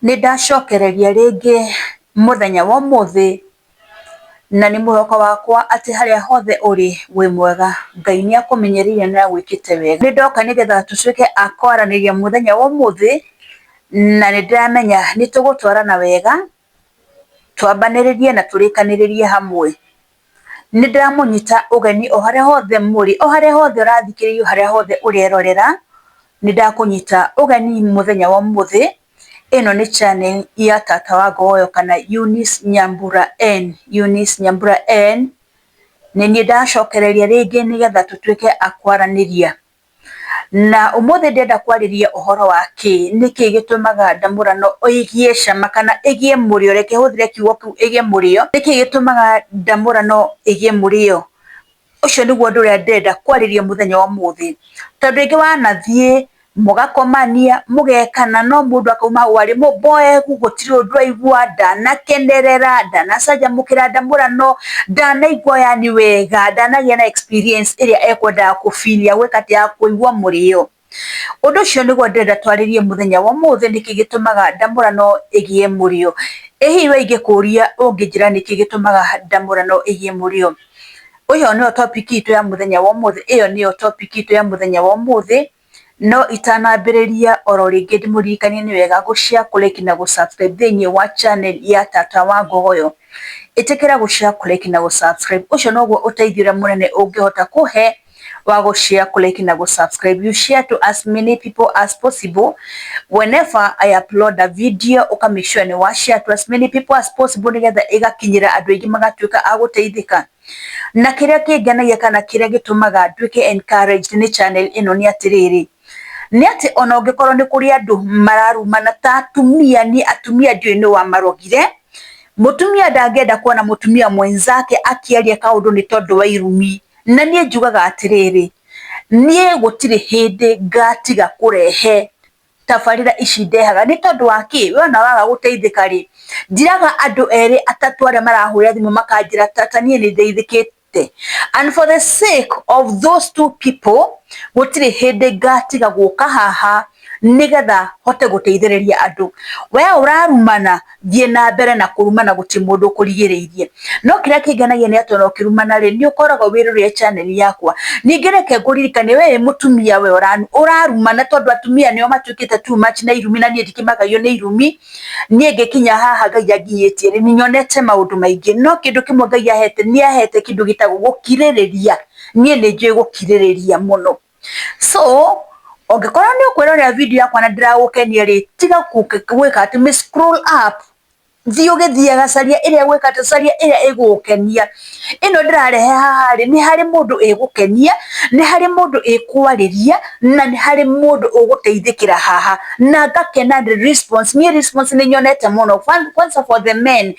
Nindacokereria ringi muthenya wa umuthi na ni mwihoko wakwa ati haria hothe uri wi mwega. Ngai ni akumenyereire na gwikite wega. Nindoka nigetha tutuike akwaraniria muthenya wa umuthi na nindiramenya nitugutwarana wega, twambaniririe na turikaniririe hamwe. Nindiramunyita ugeni o haria hothe muri, o haria hothe urathikiriria, haria hothe urerorera, nindakunyita ugeni muthenya wa umuthi. Ino ni channel ya Tata wa Ngogoyo kana Eunice Nyambura N. Eunice Nyambura N. Nini ndacokereria ringi nigetha tutuike akwaraniria. Na umuthi ndenda kwariria uhoro wa niki gitumaga ndamurano igie cama kana igie murio, reke huthire kiugo kiu igie murio, niki gitumaga ndamurano igie murio. Ucio niguo undu uria ndenda kwariria muthenya wa umuthi, tondu ingi wanathie mugakomania mugekana no mundu akauma wari muboegu, gutiri undu aigua, ndanakenerera, ndanacanjamukira ndamurano, ndanaigua yani wega, ndanagia na experience iria ekwendaga kufilia gwikati ya kuigua murio. Undu ucio niguo ndenda twaririe muthenya wa umuthi, niki gitumaga ndamurano igie murio. Hihi ingikuria unginjira niki gitumaga ndamurano igie murio? Uyo niyo topic itu ya muthenya wa umuthi, iyo niyo topic itu ya muthenya wa umuthi. No itanambiriria oro ringi ndimuririkanie ni wega gushare, kulike na gusubscribe thiini wa channel ya Tata wa Ngogoyo. Itikira gushare, kulike na gusubscribe. Ucio noguo uteithio munene ungihota kuhe wa gushare, kulike na gusubscribe. You share to as many people as possible. Whenever I upload a video, make sure ni wa share to as many people as possible nigetha igakinyira andu aingi magatuika aguteithika. Na kiria kingenagia kana kiria gitumaga nduike encouraged ni channel ino ni atiriri, ni ati ona ungikorwo ni kuri andu mararumana ta atumia, ni atumia ndiui ni wa marogire. Mutumia ndangenda kuona mutumia mwenzake akiaria kaundu ni tondu wa irumi. Na nie njugaga atiriri, nie gutiri hindi ngatiga kurehe tabarira ici ndehaga ni tondu wa we ona waga guteithika ri, njiraga andu eri atatu aria marahurira thimu makanjira Tata nie ni ndeithikite, and for the sake of those two people gutiri hindi ngatiga guka haha nigetha hote guteithiriria andu. We urarumana, thie na mbere na kurumana, guti mundu kurigiriirie. No kiria kingenagia ni ati ona ukirumana ri ni ukoragwo wirurie channel yakwa. Ningi reke nguririkanie we mutumia we urarumana tondu atumia nio matuikite too much na irumi, na nie ndikimagayio ni irumi. Nie ngikinya haha Ngai anginyitie ri, ni nyonete maundu maingi, no kindu kimwe Ngai ahete, ni ahete kindu gitagwo gukiririria. Nie ni njui gukiririria muno. So ongikorwo ni ukwirorera video yakwa na ndiragukenia ri, tiga gwika ati me scroll up, thii ugithiaga caria iria gwika ati caria iria igukenia. Ino ndirarehe haha ri ni hari mundu igukenia, ni hari mundu ikwariria, na ni hari mundu uguteithikira haha, na ngakena the response. Ni response ni nyonete muno. Once for the men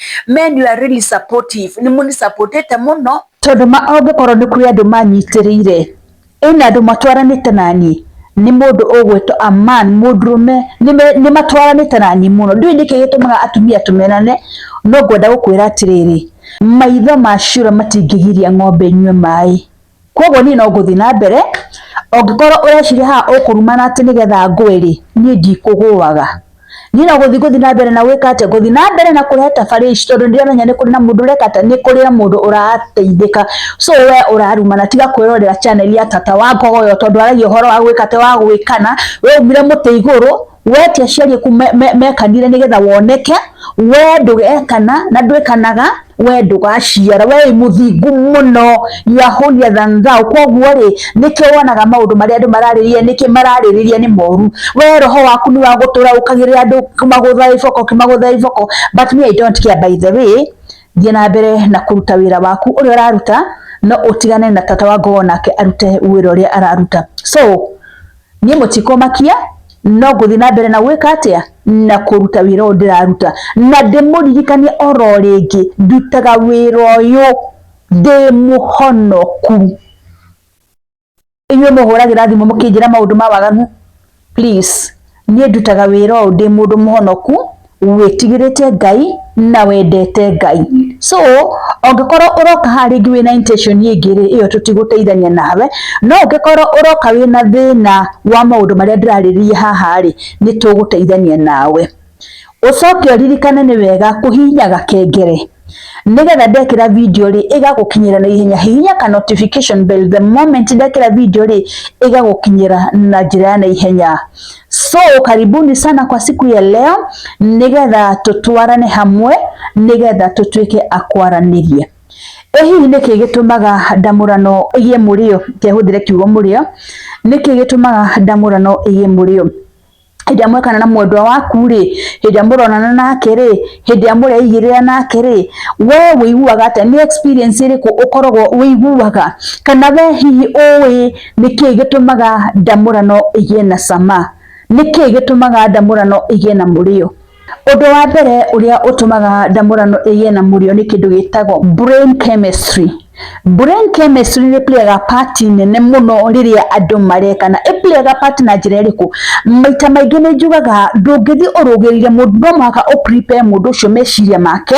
you are really supportive, ni muni supportete muno tondu ongikorwo ni kuri andu manyitirire, ina andu matwaranite nani, ni mundu ugwitwo a man, mudrume, ni matwaranite nani muno. Ndui niki gitumaga atumia tumenane, no ngwenda gukwira atiriri, maitho ma cura matingigiria ng'ombe inywe mai. Koguo ni no nguthi na mbere. Ongikorwo ureciria haha ukurumana ati nigetha ngwiri, ni ndikuguaga. Ni no guthi na mbere na gwika ati guthi na mbere na kurehe tabari ici tondu ndiramenya ni kuri na mundu ureka ati ni kuri na mundu urateithika. So we urarumana, tiga kwirorera channel ya Tata wa Ngogoyo tondu aragia uhoro wa gwika ati wa gwikana. We umire muti iguru, we ti aciari ku mekanire nigetha woneke. We ndugekana na ndwikanaga, we ndugaciara, we muthingu muno, ya holier than thou. Koguo ri niki wonaga maundu maria andu marariria, niki marariria ni moru. We roho waku ni wa gutura ukagirira andu kimagutha iboko. But me I don't care. By the way, thie na mbere na kuruta wira waku uria uraruta, no utigane na Tata wa Ngogoyo nake arute wira uria araruta. So nie mutikomakia, no nguthi na mbere na gwika atia na kuruta wira uyu ndiraruta, na ndimuririkanie oro ringi ndutaga wira uyu ndi muhonoku. Inyuĩ muhuragira thimu mukinjira maundu ma waganu, please, nie ndutaga wira uyu ndi mundu muhonoku, witigirite Ngai na wendete Ngai. So ongikorwo uroka haringi wina intention yingiri iyo tutiguteithania nawe, no ongikorwo uroka wina thina wa maundu maria ndirariria haha ri, ni tuguteithania nawe. ucoke uririkane ni wega kuhihinya gakengere nigetha ndekira video ri igagukinyira na ihenya. Hihinya ka notification bell the moment ndekira video ri igagukinyira na njira ya na ihenya. So karibuni sana kwa siku ya leo, nigetha tutwarane hamwe, nigetha tutuike akwaranirie. Hihi niki gitumaga ndamurano igie murio, kehudire kiugo murio, niki gitumaga ndamurano igie murio? Hĩndĩ mwekana na mwendwa waku ri, hĩndĩ muronana nake ri, hĩndĩ mureigirira nake ri, we wĩiguaga atĩa? Ni experience iriku ukoragwo wĩiguaga? Kana we hihi ũĩ nĩkĩ gĩtũmaga ndamũrano igie na cama? Nĩkĩ gĩtũmaga ndamũrano igie na mũrĩo? Ũndũ wa mbere ũrĩa ũtũmaga ndamũrano igie na mũrĩo nĩ kĩndũ gĩtagwo brain chemistry. Brain chemistry ni playaga part nene muno riria andu marekana. Playaga part na njira iriku? Maita maingi ni njugaga ndungithi urugirire mundu, no mwaka prepare mundu ucio meciria make,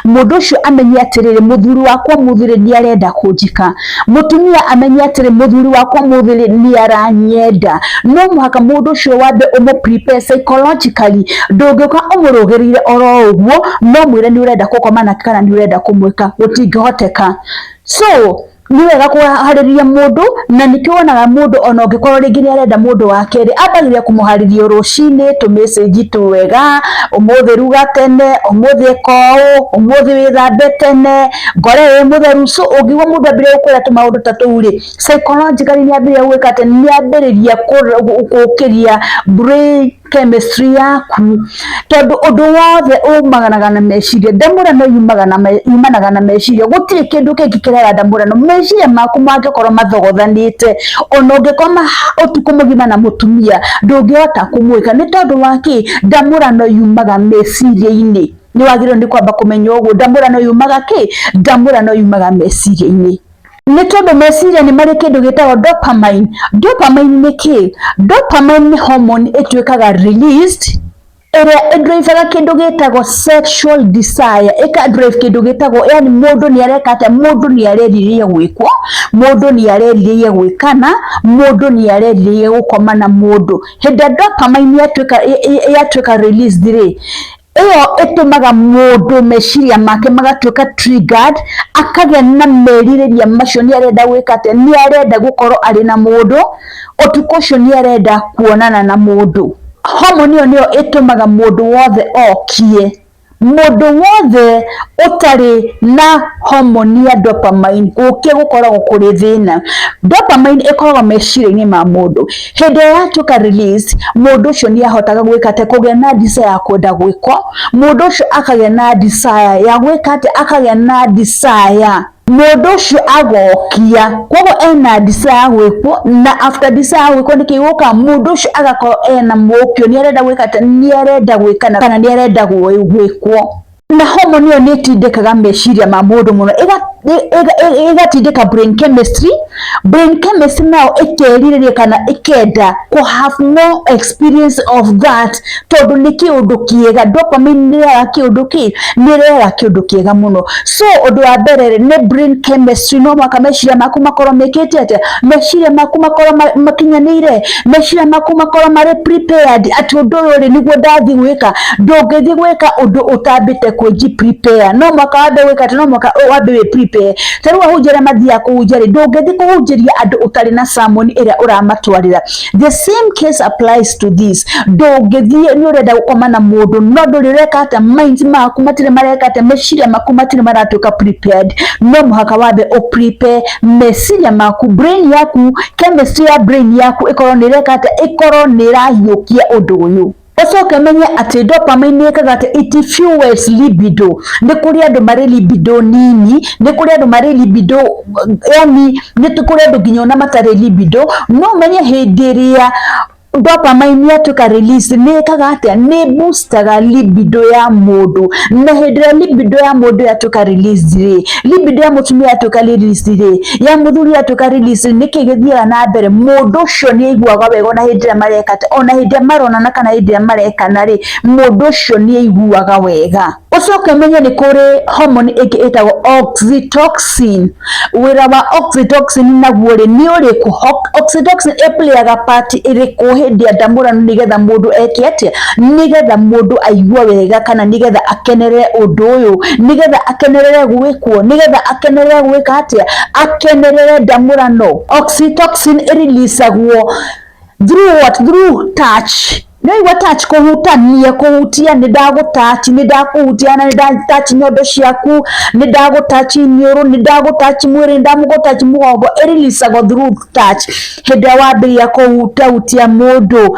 mundu ucio amenye atiriri muthuri wakwa muthiri ni arenda kunjika, mutumia amenye atiri muthuri wakwa muthiri ni aranyenda. No mwaka mundu ucio wambe umu prepare psychologically. Ndungiuka umurugirire oro uguo no mwire ni urenda gukoma nake kana ni urenda kumwika, gutingihoteka. So ni wega kuhariria mundu, na nikio wonaga mundu ona ungikorwo ringi ni arenda mundu wake ri, ambagiria kumuhariria rucini tu message tu wega, umuthi ruga tene, umuthi eko, umuthi withambe tene, ngore wi mutheru. So ungigwa mundu ambire gukwira tu maundu ta tuu ri, psychologically ni ambire gwika ati ni ambiriria gukiria brain chemistry yaku, tondu undu wothe umaganaga na meciria. Ndamurano yumanaga na meciria, gutiri kindu kingi kirega ndamurano. Meciria maku mangikorwo mathogothanite, ona ungikoma utuku mugima na mutumia ndungihota kumwika. Ni tondu waki? Ndamurano yumaga meciria-ini. Ni wagirwo ni kwamba kumenya uguo. Ndamurano yumaga ki? Ndamurano yumaga meciria-ini. Ni tondu meciria ni mari kindu gitagwo dopamine. Dopamine ni ki? Dopamine ni hormone ituikaga released ĩrĩa ĩdrivaga kindu gitagwo sexual desire, ikadrive kindu gitagwo, yani mundu ni areka ate, mundu ni areririe gwikwo, mundu ni areririe gwikana, mundu ni areririe gukoma na mundu. Hĩndĩ dopamine yatuika released ri, iyo itumaga mundu meciria make magatuika triggered, akagia na meririria macio ni arenda gwika ate, ni arenda gukorwo ari na mundu, utuku ucio ni arenda kuonana na mundu. Hormone niyo itumaga mundu wothe okie. Mundu wothe utari na hormone ya dopamine gukie gukoragwo kuri thina. Dopamine ikoragwo meciria-ini ma mundu. Hindi yatuika release, mundu ucio ni ahotaga gwika ate, kugia na desire ya kwenda gwikwo. Mundu ucio akagia na desire ya gwika ate, akagia na desire mundu ucio agokia, koguo ena desire gwikwo, na after desire gwikwo nikiguka mundu ucio agakorwo ena mukio, ni arenda gwika ate, ni arenda gwikana kana ni arenda gwikwo. Na hormone iyo ni itindikaga meciria ma mundu muno, igatindika brain chemistry. Brain chemistry nao ikeririria kana ikenda ku have more experience of that, tondu ni kiundu kiega. Dopamine ni ya kiundu ki, ni ya kiundu kiega muno. So undu wa mbere ni brain chemistry. No mwaka meciria maku makorwo mekete ate, meciria maku makorwo makinyanire, meciria maku makorwo mari prepared ati undu uyu niguo ndathi gwika. Ndungithi gwika undu utambite kwenji prepare. No mwaka wambe gwika ati, no mwaka wambe we prepare. Taru ahunjira mathia kuhunjira, ndungithi kuhunjiria andu utari na sermon iria uramatwarira. The same case applies to this. Ndungithi ni urenda gukoma na mundu, no ndureka ati, mind maku matire mareka ati, meciria maku matire maratuika prepared. No mwaka wambe prepare meciria maku, brain yaku, chemistry ya brain yaku ikorwo ni reka ati, ikorwo ni rahiukia undu uyu. Ucoke menye ati dopamine ikaga ati it fuels libido. Ni kuri andu mari libido nini, ni kuri andu mari libido, yani ni kuri andu nginya ona matari libido. No menye hindi iria dopamine yatuika release ni ikaga ati, ni boostaga libido ya mundu. Na hindi iria libido ya mundu yatuika release ri, libido ya mutumia yatuika release ri, ya muthuri yatuika release, niki githiaga na mbere, mundu ucio ni aiguaga wega ona hindi iria mareka ati, ona hindi iria maronana kana hindi iria marekana ri, mundu ucio ni aiguaga wega. ucoke menye ni kuri hormone ĩngĩ ĩtagwo oxytocin. Wĩra wa oxytocin naguo rĩ nĩ ũrĩkũ? Oxytocin ĩplayaga part ĩrĩkũ hĩndĩ ya ndamũrano nĩgetha mũndũ eke atĩa, nĩgetha mũndũ aigue wega kana nĩgetha akenerere ũndũ ũyũ, nĩgetha akenerere gwĩkwo, nĩgetha akenerere gwĩka atĩa, akenerere ndamũrano. Oxytocin ĩreleasagwo through what? Through touch. Nĩwaigua touch, kũhutania, kũhutia, nĩ ndagũtouch, nĩ ndakũhutia na nĩ ndatouch nyondo ciaku, nĩ ndagũtouch iniũrũ, nĩ ndagũtouch mwĩrĩ, nĩ ndamũgũtouch mũgongo. Ĩreleasagwo through touch. Hĩndĩ ĩrĩa wambĩrĩria kũhutahutia mũndũ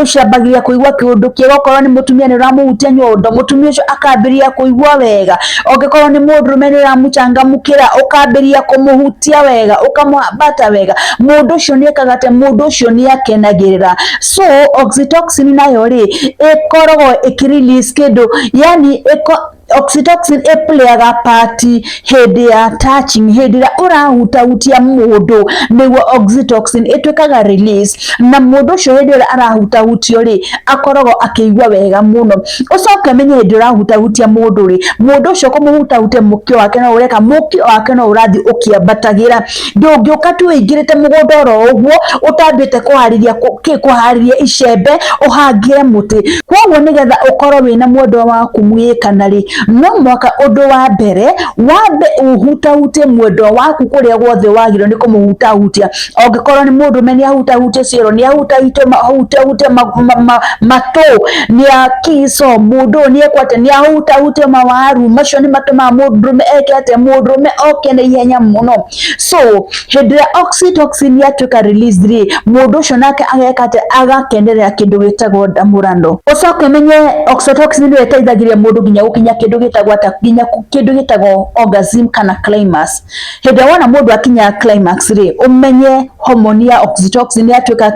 ũcio ambagĩrĩria kũigua kĩũndũ kĩega. Okorwo nĩ mũtumia nĩ ũramũhutia nyondo, mũtumia ũcio akambĩrĩria kũigua wega. Angĩkorwo nĩ mũndũrũme nĩ ũramũchangamũkĩra, ũkambĩrĩria kũmũhutia wega, ũkamwambata wega, mũndũ ũcio nĩ ekaga atĩa? Mũndũ ũcio nĩ akenagĩrĩra. So oxytocin nayo rĩ ĩkoragwo ĩkĩrelease kĩndũ, yani oxytocin ĩplayaga part hĩndĩ ya touching, hĩndĩ ĩrĩa ũrahutahutia mũndũ nĩguo oxytocin ĩtuĩkaga release, na mũndũ ũcio hĩndĩ ĩrĩa arahutahutio rĩ akoragwo akĩigua wega mũno. Ũcoke menye hĩndĩ ũrahutahutia mũndũ rĩ, mũndũ ũcio kũmũhutahutia mũkĩo wake no ũreka, mũkĩo wake no ũrathiĩ ũkĩambatagĩra. Ndũngĩũka tu ũingĩrĩte mũgũnda oro ũguo ũtambĩte kũharĩria icembe ũhangĩre mũtĩ. Koguo nĩgetha ũkorwo wĩna mwendwa waku mũgĩkana rĩ, no mwaka ũndũ wa mbere wambe ũhutahutie mwendwa waku kũrĩa guothe wagĩrĩirwo nĩ kũmũhutahutia. Angĩkorwo nĩ mũndũrũme nĩ ahutahutie ciero, nĩ ahutahutie matũ, nĩ akiss mũndũ ũyũ nĩ ekwate, nĩ ahutahutie mawaru, macio nĩ matũmaga mũndũrũme eke atĩa? Mũndũrũme oke na ihenya mũno. So hĩndĩ ĩrĩa oxytocin yatuĩka released rĩ, mũndũ ũcio nake ageka atĩa? Agakenerera kĩndũ gĩtagwo ndamũrano. Ũcoke menye oxytocin nĩ ĩteithagĩrĩria mũndũ nginya gũkinya kĩndũ gĩtagwo atĩa? Nginya kĩndũ gĩtagwo orgasm kana climax. Hĩndĩ ĩrĩa wona mũndũ akinya climax rĩ, ũmenye hormone ya oxytocin yatuĩka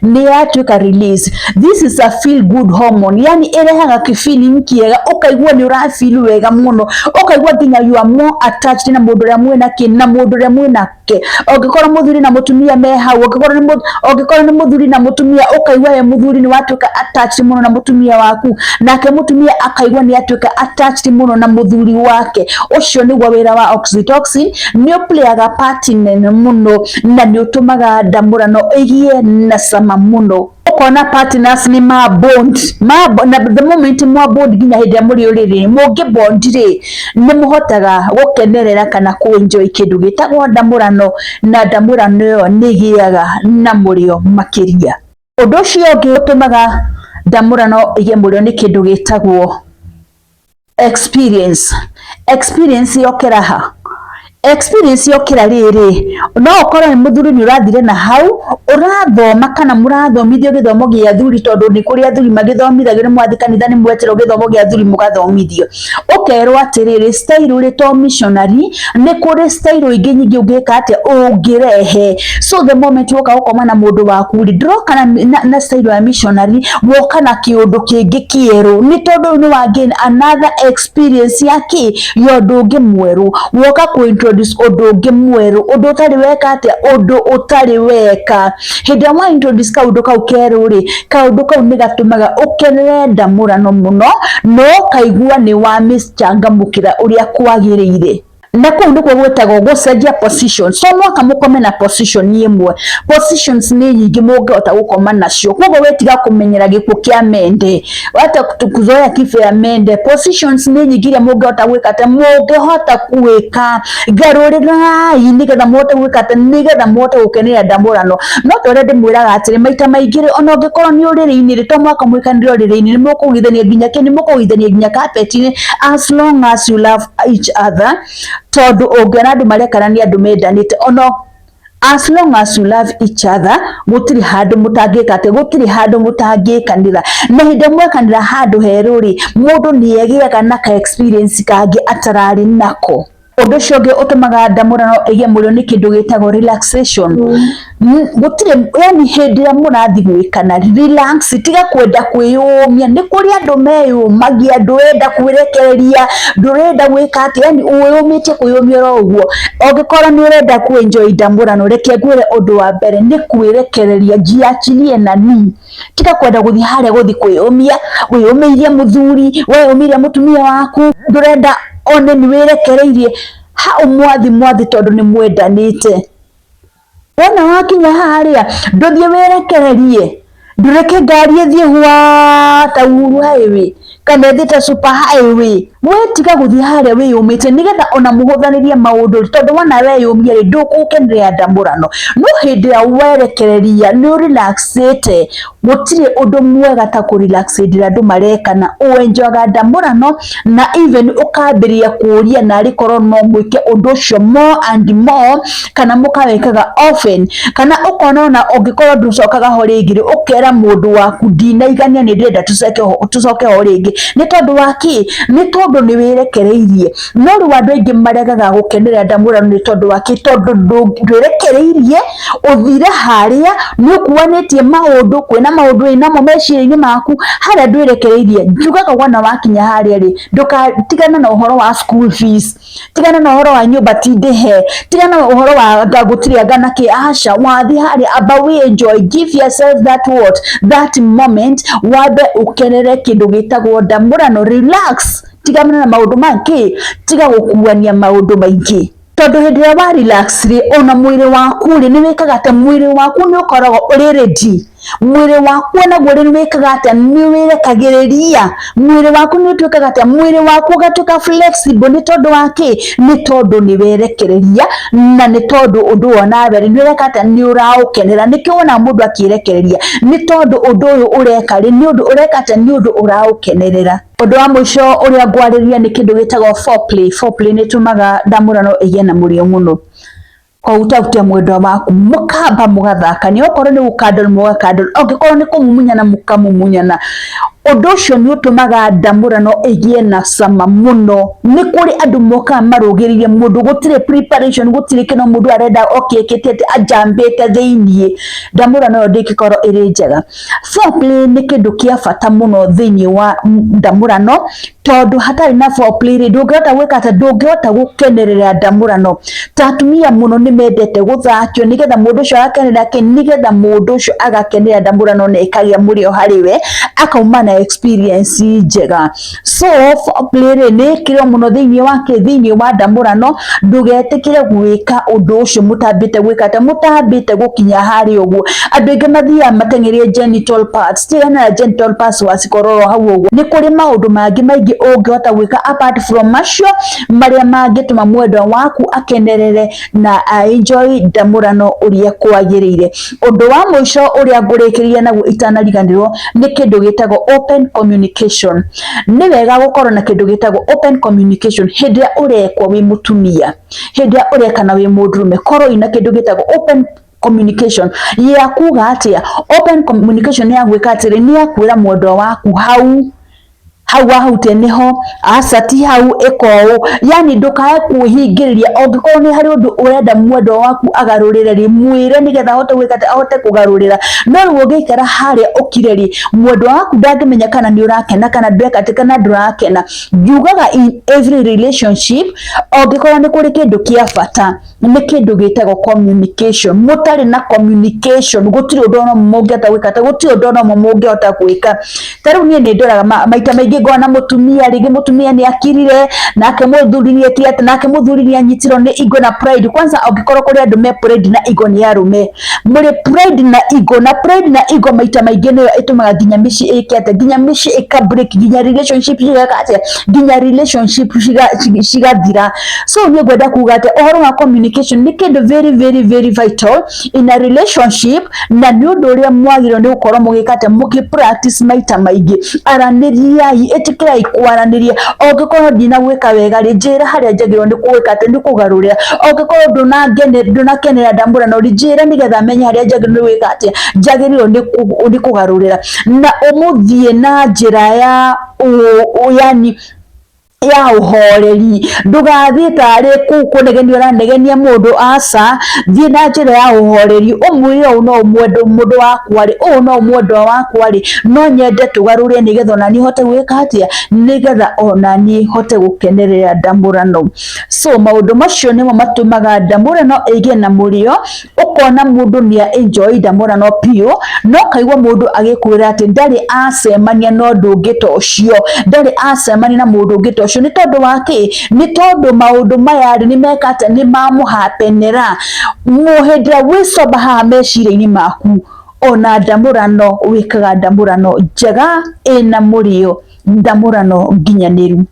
nĩ yatuĩka release. This is a feel good hormone, yani ĩrehaga feeling kĩega, ũkaigua nĩ ũrafeel wega mũno, ũkaigua nginya you are more attached na mũndũ ũrĩa mwĩna na mũndũ ũrĩa mwĩnake. Angĩkorwo mũthuri na mũtumia me hau, angĩkorwo nĩ mũthuri na mũtumia, ũkaigua we mũthuri nĩ watuĩka attached mũno na mũtumia waku, nake mũtumia akaigua nĩ atuĩka attached mũno na mũthuri wake. Ũcio nĩguo wĩra wa oxytocin, nĩ ũplayaga part nene mũno na nĩ ũtũmaga ndamũrano ĩgĩe na cama mũno. Ũkona partners nĩ mabond, na the moment mwabond nginya hĩndĩ ĩrĩa mũrĩ ũrĩrĩ, mũngĩbond rĩ nĩ mũhotaga gũkenerera kana kũenjoy kĩndũ gĩtagwo ndamũrano, na ndamũrano ĩyo nĩ ĩgĩaga na mũrĩo makĩria. Ũndũ ũcio ũngĩ ũtũmaga ndamũrano ĩgĩe mũrĩo nĩ kĩndũ gĩtagwo experience. Experience yokera ha? Experience yokera rĩrĩ, no ũkorwo nĩ mũthuri nĩ ũrathire na hau ũrathoma kana mũrathomithio gĩthomo gĩa athuri, tondũ nĩ kũrĩ athuri magĩthomithagio, nĩ mwathi kanitha nĩ mweterwo gĩthomo gĩa athuri mũgathomithio. Ũkerwo atĩrĩrĩ style ũrĩ to missionary, nĩ kũrĩ style ingĩ nyingĩ ũngĩka atĩa? Ũngĩrehe. So the moment woka gũkoma na mũndũ waku rĩ, ndũroka na style ya missionary, woka na kĩũndũ kĩngĩ kĩerũ, nĩ tondũ nĩ wa gain another experience ya ũndũ ũngĩ mwerũ, woka introduce ũndũ ũngĩ mwerũ, ũndũ ũtarĩ weka atĩa? Ũndũ ũtarĩ weka. Hĩndĩ ĩrĩa wa introduce kaũndũ kau kerũ rĩ, kaũndũ kau nĩ gatũmaga ũkenere ndamũrano mũno, no kaigua nĩ wamĩchangamũkĩra ũrĩa kwagĩrĩire. Na kũu nĩkuo gwĩtagwo gũcenjia position. So mwaka mũkome na position ĩmwe. Positions nĩ nyingĩ mũngĩhota gũkoma nacio, koguo wetiga kũmenyera gĩkuũ kĩa mende, wata kuzoea kifo ya mende. Positions nĩ nyingĩ iria mũngĩhota gwĩka atĩ, mũngĩhota gwĩka garũrĩrai nĩgetha mũhote gwĩka atĩ, nĩgetha mũhote gũkenera ndamũrano. No ta ũrĩa ndĩmwĩraga atĩrĩ, maita maingĩ rĩ, ona ũngĩkorwo nĩ ũrĩrĩ-inĩ rĩ, to mwaka mũikanĩre ũrĩrĩ-inĩ, nĩ mũkũgithania nginya carpet-inĩ, as long as you love each other. Tondũ ũngĩona andũ marekanania andũ mendanĩte, ono as long as you love each other, gũtirĩ handũ mũtangĩka atĩ, gũtirĩ handũ mũtangĩkanĩra. Na hĩndĩ mwekanĩra handũ herũ rĩ, mũndũ nĩ agĩaga na ka experience kangĩ atararĩ nako. Undu ucio ungi utumaga ndamurano igie murio ni kindu gitagwo relaxation. Gutire yani hindi ya murathi gwikana relax, tiga kwenda kwiyumia. Ni kuri andu meyumagia, ndurenda kwirekereria, ndurenda gwika ati, yani wiyumitie kwiyumia ro uguo. Ungikora ni urenda ku enjoy ndamurano, reke ngwire undu wa mbere ni kwirekereria, jiachilie nani. Tiga kwenda guthi haria guthi kwiyumia, wiyumiirie muthuri, wiyumiirie mutumia waku, ndurenda one ni wirekereirie ha mwathi tondu ni mwendanite. Wona wakinya haria nduthie wirekererie, ndureke ngari ithie hwa ta Uhuru Highway kana ithie ta Super Highway. Wetiga guthi haria wiyumite nigetha ona muhuthanirie maundu, tondu wana weyumia ri ndugukenerera ndamurano. No hindi ya werekereria ni relaxite, gutire undu mwega ta ku relaxira andu marekana uenjoyaga ndamurano, na even ukambiria kuria na rikorwo no mwike undu ucio more and more, kana mukawekaga often, kana ukona ona ungikorwo nducokaga ho ringi ukera mundu waku ndinaigania ni ndenda tucoke ho ringi. Ni tondu waki, ni tondu ni wirekereirie. No ru andu aingi maregaga gukenerera ndamurano ni tondu waki, tondu ndwirekereirie uthire haria ni ukuanitie maundu, kwina maundu inamo meciria-ini maku haria ndwirekereirie. Njugaga wona wakinya haria ri ndukatigana na uhoro wa school fees, tigana na uhoro wa nyumba tindihe, tigana na uhoro wa gutiri ngana ki. Aca, wathi haria amba we enjoy, give yourself that moment, wabe ukenere kindu gitagwo ndamurano, relax. Tigana na maundu mangi, tiga gukuania maundu maingi. Tondu hindi ya wa relax ri ona mwiri waku ri ni wikaga ata mwiri waku ni ukoragwo uri ready. Mwiri waku naguo ri ni wikaga ata ni wirekagiriria, mwiri waku ni utwikaga ata mwiri waku ugatuika flexible. Ni tondu waki, ni tondu ni werekereria, na ni tondu undu wona ni ureka ata ni uraukenera. Niki wona mundu akirekereria ni tondu undu uyu ureka ri ni undu ureka ata ni undu uraukenerera. Undu wa mwisho uria ngwariria ni kindu gitagwo foreplay. Foreplay ni tumaga ndamurano igie na murio muno. Kwa utafutia mwendwa waku mukamba mugathakania, okorwo ni gukandol mugakandol, ogikorwo ni kumumunyana mukamumunyana. Undu ucio ni utumaga ndamurano igie na cama muno. Ni kuri andu moka marugiririe mundu, gutire preparation, gutire kino mundu arenda okikete ajambite thiini. Ndamurano yo ndikikorwo iri njega. Foreplay ni kindu kia bata muno thiini wa ndamurano, tondu hatari na foreplay ri ndungihota gwika ata, ndungihota gukenerera ndamurano. Ta atumia muno ni mendete guthakio nigetha mundu ucio agakenerera ki, nigetha mundu ucio agakenerera ndamurano na ikagia murio hariwe, akauma na experience njega. So foreplay ni kiro muno thiini wa ndamurano. Ndugetikire gwika undu ucio mutambite gwika ata, mutambite gukinya hari uguo. Andu aingi mathia matengerie genital parts, tigana na genital parts wacikororo hau uguo. Ni kuri maundu mangi maingi ungihota gwika apart from macio maria mangituma mwendwa waku akenerere na enjoy ndamurano uria kwagiriire. Undu wa mwisho uria ngurikiria naguo itanariganirwo ni kindu gitagwo open communication. Ni wega gukorwo na kindu gitagwo open communication hindi ya urekwa wi mutumia, hindi ya urekana wi mundurume, korwo ina kindu gitagwo open communication ya kuga atia. Open communication ya gwika atiri ni akwira mwendwa waku hau teneho asati hau ekoo, yani ndukae kuhingiriria. Ongikorwo ni hari undu urenda mwendwa waku agarurire ri, mwire nigetha ahote gwika ata, ahote kugarurira. No ru ungikara haria ukire ri, mwendwa waku ndangimenya kana ni urakena kana ndweka ati kana ndurakena. Njugaga in every relationship ongikorwo ni kuri kindu kia bata ni kindu gitagwo communication. Mutari na communication gutiri undu no mungihota gwika ata, gutiri undu no mungihota gwika. Tariu nie ni ndoraga maita maingi ngona mutumia, rigi mutumia ni akirire nake muthuri ni etia ati, nake muthuri ni anyitirwo ni ego na pride. Kwanza ongikorwo kuri andu me pride na ego ni arume, muri pride na ego, na pride na ego maita maingi niyo itumaga ginya mici ikiate, ginya mici ikabreak, ginya relationship cigakate, ginya relationship cigathira. So ni ngwenda kuga ati uhoro wa communication ni kindu very very very vital in a relationship, na ni undu uria mwagirwo ni gukorwo mugikate muki practice maita maingi. Araniriai, itikirai kwaraniria. Ongikorwo ndina gwika wega ri, njira haria njagirwo ni gwika ati, ni kugarurira. Ongikorwo ndunakenera ndamurano ri, njira nigetha menye haria njagirwo ni gwika ati, njagirwo ni kugarurira. Na umuthie na njira ya yani ya uhoreri ndugathie tari kunegenia uranegenia mundu aca thie na njira ya uhoreri umwire u no mundu wakwa ri u no mwendwa wakwa ri no nyende tugarure nigetha onani hote gwika atia nigetha onani hote gukenerera ndamurano so maundu macio nimo matumaga ndamurano igie na murio ukona mundu nia enjoy ndamurano pio no kaigwa mundu agikwira ati ndari acemania no ndungi tocio ndari acemania na mundu ungi tocio ni tondu waki ni tondu maundu maya ni mekate ni mamuhapenera muhindira wicoba ha meciria-ini maku ona ndamurano wikaga ndamurano njega ina murio ndamurano nginyaniru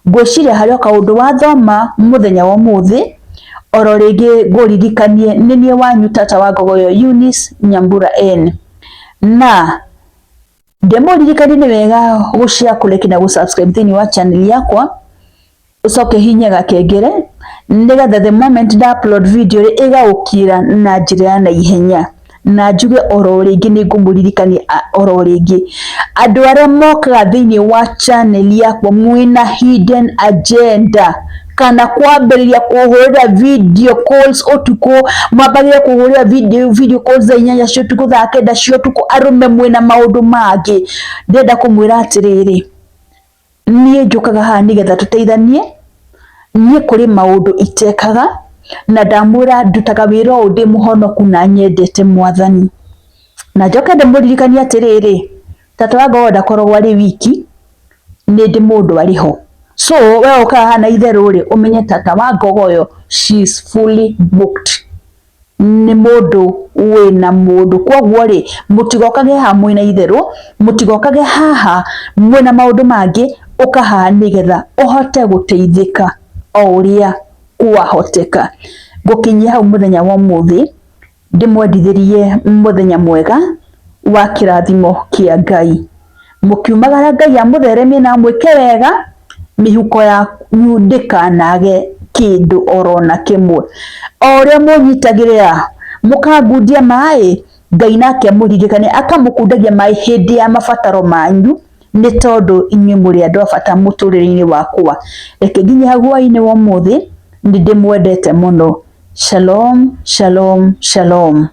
ngwiciria hario kaundu wathoma muthenya wa muthi oro ringi nguririkanie ni nie wanyu tata wa Ngogoyo Eunice Nyambura N na ndemuririkanie ni wega gushare kuleki na gusubscribe thini wa channel yakwa ucoke hinye gakengere nigetha the moment da upload video igaukira na njira na ihenya na njuge oro ringi ni ngumuririkania oro ringi andu aria mokaga thini wa channel yakwa mwina hidden agenda kana kwambiriria kuhurira video calls utuko mwambagia kuhurira video calls za inyanya cio tuko thaa kenda cio tuko arume mwina maundu mangi ndenda kumwira atiriri nie njukaga ha nigetha tuteithanie nie kuri maundu itekaga na ndamwira ndutaga wira u ndi muhonoku na nyendete mwathani na njoke ndumuririkania atiriri tata wa Ngogoyo ndakoragwo ari wiki ni ndi mundu ariho so we ukaha na itheru ri umenye tata wa Ngogoyo she's fully booked ni mundu wina mundu kwoguo ri mutigokage ha mwina itheru mutigokage haha mwina maundu mangi ukaha nigetha uhote guteithika o uria kwahoteka ngukinyia hau muthenya wa muthi ndimwendithirie muthenya mwega wa kirathimo kia Ngai mukiumagara Ngai amutheremie na mwike wega mihuko ya ndikanage kindu orona kimwe oria munyitagirira mukangundia mai Ngai nake muririkane akamukundagia mai hindi ya mabataro manyu ni tondu inyuĩ muri andu abata muturire-ini wakwa reke nginye hagwa-ini wa muthi ndimwendete muno shalom shalom shalom.